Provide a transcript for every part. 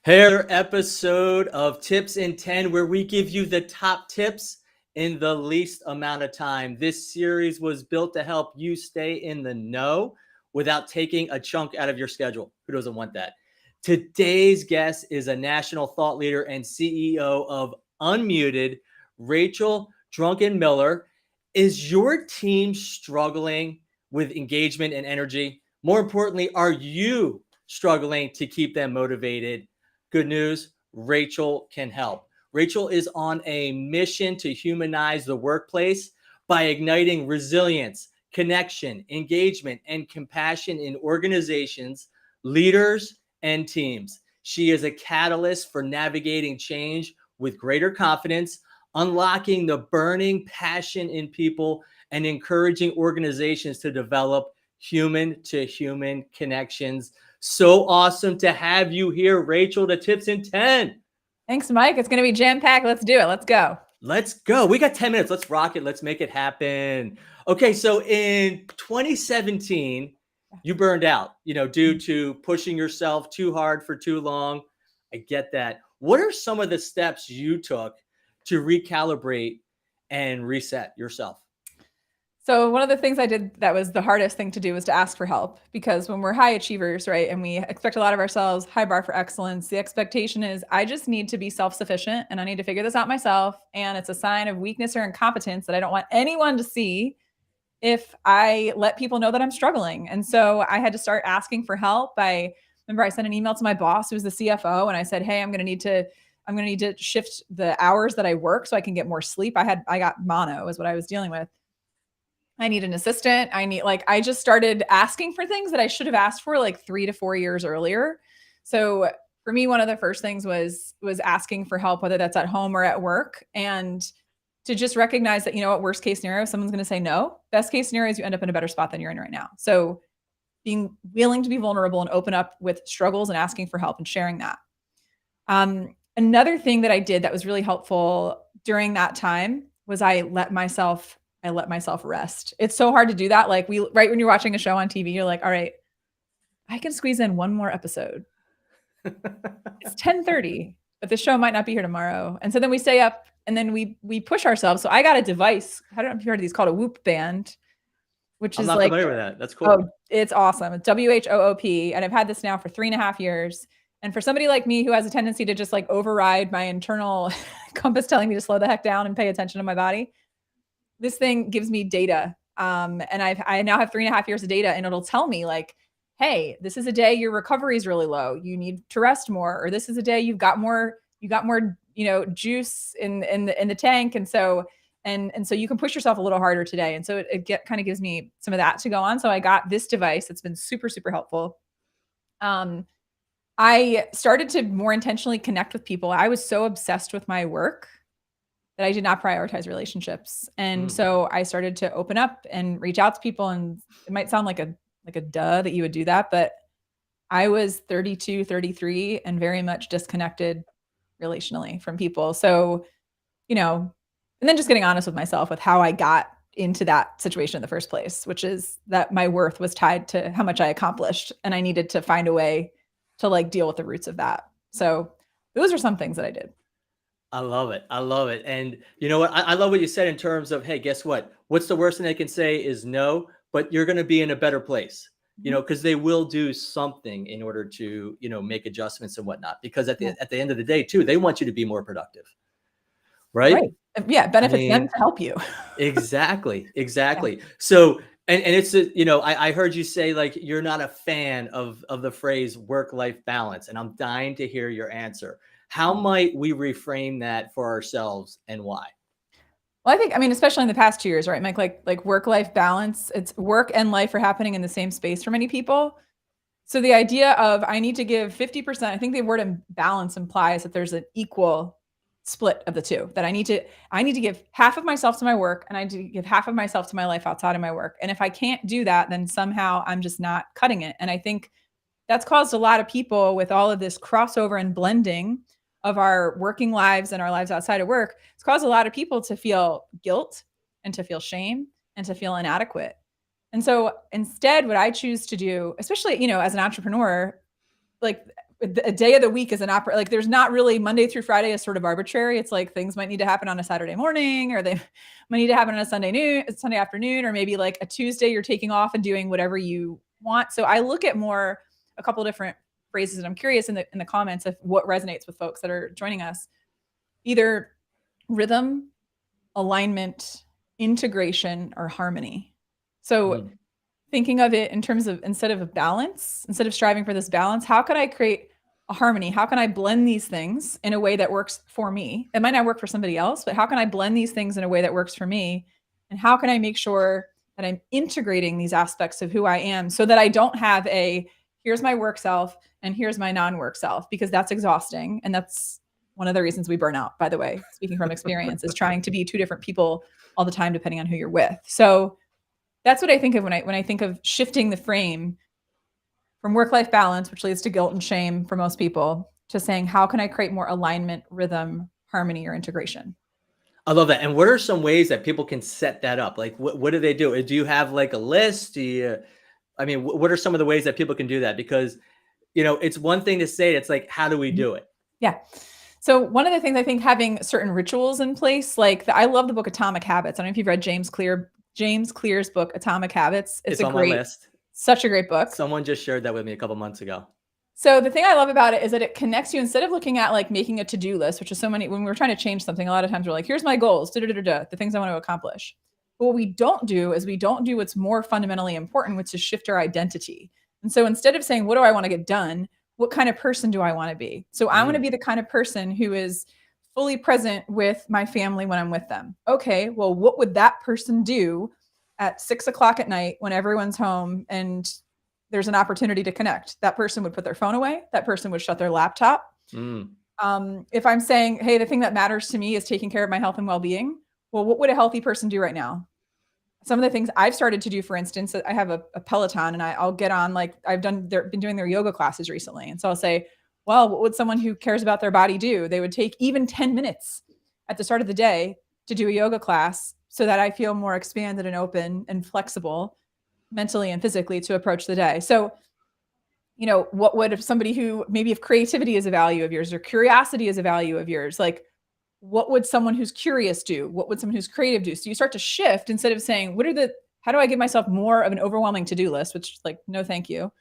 Another episode of Tips in 10, where we give you the top tips in the least amount of time. This series was built to help you stay in the know without taking a chunk out of your schedule. Who doesn't want that? Today's guest is a national thought leader and CEO of Unmuted, Rachel Druckenmiller. Is your team struggling with engagement and energy? More importantly, are you struggling to keep them motivated? Good news, Rachel can help. Rachel is on a mission to humanize the workplace by igniting resilience, connection, engagement, and compassion in organizations, leaders, and teams. She is a catalyst for navigating change with greater confidence, unlocking the burning passion in people, and encouraging organizations to develop human to human connections. So awesome to have you here, Rachel, to Tips in 10. Thanks, Mike. It's going to be jam-packed. Let's do it. Let's go. Let's go. We got 10 minutes. Let's rock it. Let's make it happen. Okay, so in 2017, you burned out, due to pushing yourself too hard for too long. I get that. What are some of the steps you took to recalibrate and reset yourself? So one of the things I did that was the hardest thing to do was to ask for help, because when we're high achievers, right, and we expect a lot of ourselves, high bar for excellence, the expectation is I just need to be self-sufficient and I need to figure this out myself. And it's a sign of weakness or incompetence that I don't want anyone to see if I let people know that I'm struggling. And so I had to start asking for help. I remember I sent an email to my boss, who was the CFO, and I said, hey, I'm going to need to shift the hours that I work so I can get more sleep. I got mono is what I was dealing with. I need an assistant. I just started asking for things that I should have asked for like 3 to 4 years earlier. So for me, one of the first things was asking for help, whether that's at home or at work, and to just recognize that, what, worst case scenario, someone's going to say no. Best case scenario is you end up in a better spot than you're in right now. So being willing to be vulnerable and open up with struggles and asking for help and sharing that. Another thing that I did that was really helpful during that time was I let myself rest. It's so hard to do that. Like right when you're watching a show on TV, you're like, all right, I can squeeze in one more episode. It's 10:30, but the show might not be here tomorrow. And so then we stay up and then we push ourselves. So I got a device. I don't know if you've heard of these, called a Whoop band, which I'm is not like, familiar with that. That's cool. Oh, it's awesome. It's WHOOP. And I've had this now for 3.5 years. And for somebody like me who has a tendency to just like override my internal compass telling me to slow the heck down and pay attention to my body, this thing gives me data. And I now have 3.5 years of data, and it'll tell me like, hey, this is a day your recovery is really low. You need to rest more. Or this is a day you got more, juice in the tank. And so you can push yourself a little harder today. And so it kind of gives me some of that to go on. So I got this device. It's been super, super helpful. I started to more intentionally connect with people. I was so obsessed with my work that I did not prioritize relationships. And so I started to open up and reach out to people. And it might sound like a duh that you would do that, but I was 32, 33 and very much disconnected relationally from people. So, and then just getting honest with myself with how I got into that situation in the first place, which is that my worth was tied to how much I accomplished. And I needed to find a way to like deal with the roots of that. So those are some things that I did. I love it. And you know what? I love what you said in terms of, hey, guess what? What's the worst thing they can say is no, but you're going to be in a better place, because they will do something in order to, make adjustments and whatnot, because at the end of the day too, they want you to be more productive. Right. Yeah. It benefits them to help you. Exactly. Yeah. So, and it's, I heard you say like, you're not a fan of the phrase work-life balance, and I'm dying to hear your answer. How might we reframe that for ourselves, and why? Well, I mean, especially in the past 2 years, right, Mike, like work-life balance, it's work and life are happening in the same space for many people. So the idea of I need to give 50%, I think the word balance implies that there's an equal split of the two, that I need to give half of myself to my work and I need to give half of myself to my life outside of my work. And if I can't do that, then somehow I'm just not cutting it. And I think that's caused a lot of people, with all of this crossover and blending of our working lives and our lives outside of work, it's caused a lot of people to feel guilt and to feel shame and to feel inadequate. And so instead, what I choose to do, especially, as an entrepreneur, like a day of the week is an like there's not really Monday through Friday is sort of arbitrary. It's like things might need to happen on a Saturday morning, or they might need to happen on a Sunday afternoon, or maybe like a Tuesday you're taking off and doing whatever you want. So I look at a couple different phrases, and I'm curious in the comments of what resonates with folks that are joining us. Either rhythm, alignment, integration, or harmony. So thinking of it in terms of, instead of a balance, instead of striving for this balance, how can I create a harmony? How can I blend these things in a way that works for me? It might not work for somebody else, but how can I blend these things in a way that works for me? And how can I make sure that I'm integrating these aspects of who I am so that I don't have here's my work self and here's my non-work self, because that's exhausting. And that's one of the reasons we burn out, by the way, speaking from experience, is trying to be two different people all the time, depending on who you're with. So that's what I think of when I think of shifting the frame from work-life balance, which leads to guilt and shame for most people, to saying, how can I create more alignment, rhythm, harmony, or integration? I love that. And what are some ways that people can set that up? Like, what do they do? Do you have like a list? What are some of the ways that people can do that? Because, it's one thing to say it, it's like, how do we do it? Yeah. So one of the things, I think, having certain rituals in place, I love the book Atomic Habits. I don't know if you've read James Clear's book, Atomic Habits. It's on my list. Such a great book. Someone just shared that with me a couple months ago. So the thing I love about it is that it connects you, instead of looking at like making a to-do list, which is so many, when we're trying to change something, a lot of times we're like, here's my goals, the things I want to accomplish. But what we don't do is we don't do what's more fundamentally important, which is shift our identity. And so instead of saying, what do I want to get done? What kind of person do I want to be? So I want to be the kind of person who is fully present with my family when I'm with them. Okay, well, what would that person do at 6 o'clock at night when everyone's home and there's an opportunity to connect? That person would put their phone away. That person would shut their laptop. If I'm saying, hey, the thing that matters to me is taking care of my health and well-being, well, what would a healthy person do right now? Some of the things I've started to do, for instance, I have a Peloton, and I'll get on, like been doing their yoga classes recently. And so I'll say, well, what would someone who cares about their body do? They would take even 10 minutes at the start of the day to do a yoga class, so that I feel more expanded and open and flexible mentally and physically to approach the day. So, what would, if somebody who, maybe if creativity is a value of yours or curiosity is a value of yours, like, what would someone who's curious do? What would someone who's creative do? So you start to shift, instead of saying, how do I give myself more of an overwhelming to-do list, which, like, no, thank you,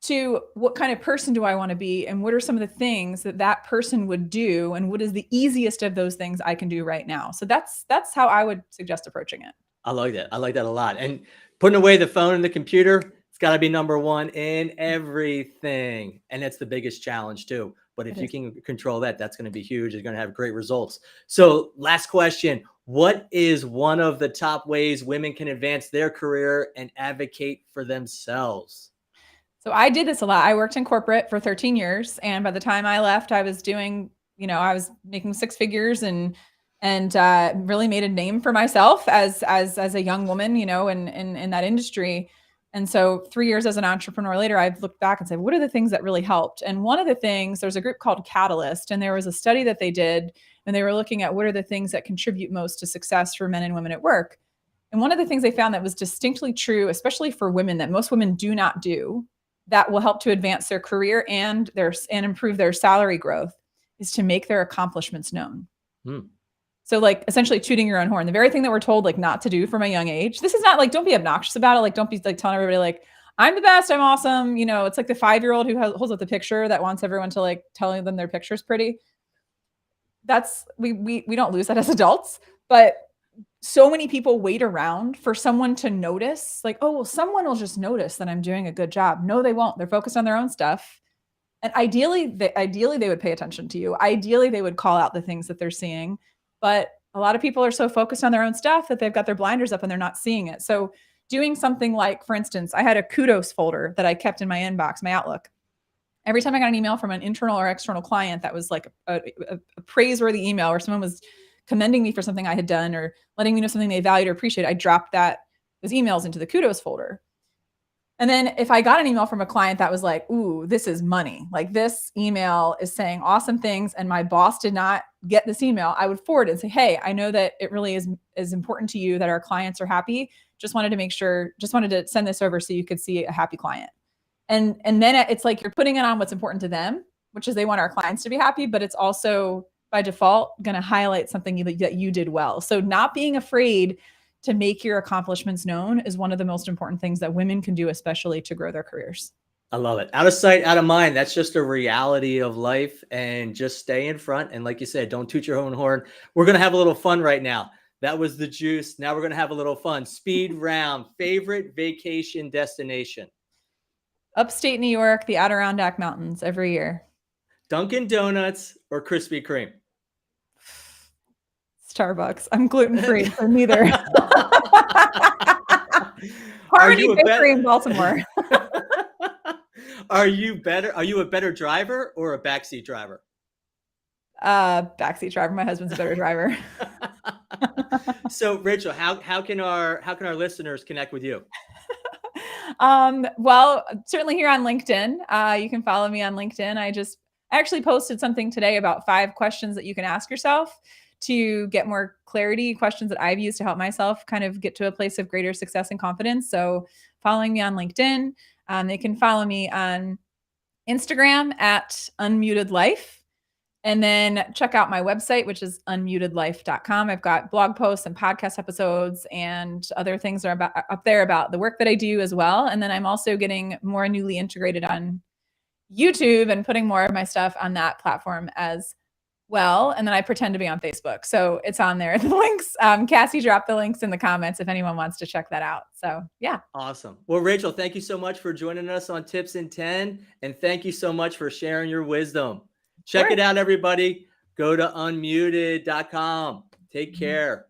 to what kind of person do I want to be? And what are some of the things that person would do? And what is the easiest of those things I can do right now? So that's how I would suggest approaching it. I like that. I like that a lot. And putting away the phone and the computer, it's got to be number one in everything. And that's the biggest challenge too. But if you can control that, that's going to be huge. It's going to have great results. So last question, what is one of the top ways women can advance their career and advocate for themselves? So I did this a lot. I worked in corporate for 13 years. And by the time I left, I was doing, I was making six figures and really made a name for myself as a young woman, in that industry. And so 3 years as an entrepreneur later, I've looked back and said, what are the things that really helped? And one of the things, there's a group called Catalyst, and there was a study that they did, and they were looking at what are the things that contribute most to success for men and women at work. And one of the things they found that was distinctly true, especially for women, that most women do not do, that will help to advance their career and improve their salary growth, is to make their accomplishments known. So like essentially tooting your own horn, the very thing that we're told like not to do from a young age. This is not like, don't be obnoxious about it. Like, don't be like telling everybody like, I'm the best, I'm awesome. It's like the 5-year-old who holds up the picture that wants everyone to like telling them their picture's pretty. That's, we don't lose that as adults, but so many people wait around for someone to notice, like, oh, well, someone will just notice that I'm doing a good job. No, they won't. They're focused on their own stuff. And ideally they would pay attention to you. Ideally, they would call out the things that they're seeing. But a lot of people are so focused on their own stuff that they've got their blinders up and they're not seeing it. So doing something like, for instance, I had a kudos folder that I kept in my inbox, my Outlook. Every time I got an email from an internal or external client that was like a praiseworthy email, where someone was commending me for something I had done or letting me know something they valued or appreciated, I dropped those emails into the kudos folder. And then if I got an email from a client that was like, ooh, this is money, like this email is saying awesome things and my boss did not get this email, I would forward it and say, hey, I know that it really is important to you that our clients are happy. Just wanted to send this over so you could see a happy client. And then it's like you're putting it on what's important to them, which is they want our clients to be happy, but it's also by default going to highlight something that you did well. So not being afraid to make your accomplishments known is one of the most important things that women can do, especially to grow their careers. I love it. Out of sight, out of mind. That's just a reality of life, and just stay in front. And like you said, don't toot your own horn. We're going to have a little fun right now. That was the juice. Now we're going to have a little fun. Speed round. Favorite vacation destination? Upstate New York, the Adirondack Mountains every year. Dunkin' Donuts or Krispy Kreme? Starbucks. I'm gluten-free, so neither. Harmony Bakery in Baltimore. Are you a better driver or a backseat driver? Backseat driver. My husband's a better driver. So Rachel, how can our listeners connect with you? Well, certainly here on LinkedIn. You can follow me on LinkedIn. I actually posted something today about 5 questions that you can ask yourself to get more clarity, questions that I've used to help myself kind of get to a place of greater success and confidence. So following me on LinkedIn, they can follow me on Instagram at unmutedlife. And then check out my website, which is unmutedlife.com. I've got blog posts and podcast episodes and other things that are up there about the work that I do as well. And then I'm also getting more newly integrated on YouTube and putting more of my stuff on that platform as well. And then I pretend to be on Facebook. So it's on there. The links, Cassie dropped the links in the comments if anyone wants to check that out. So yeah. Awesome. Well, Rachel, thank you so much for joining us on Tips in 10. And thank you so much for sharing your wisdom. Check it out, everybody. Go to unmuted.com. Take care.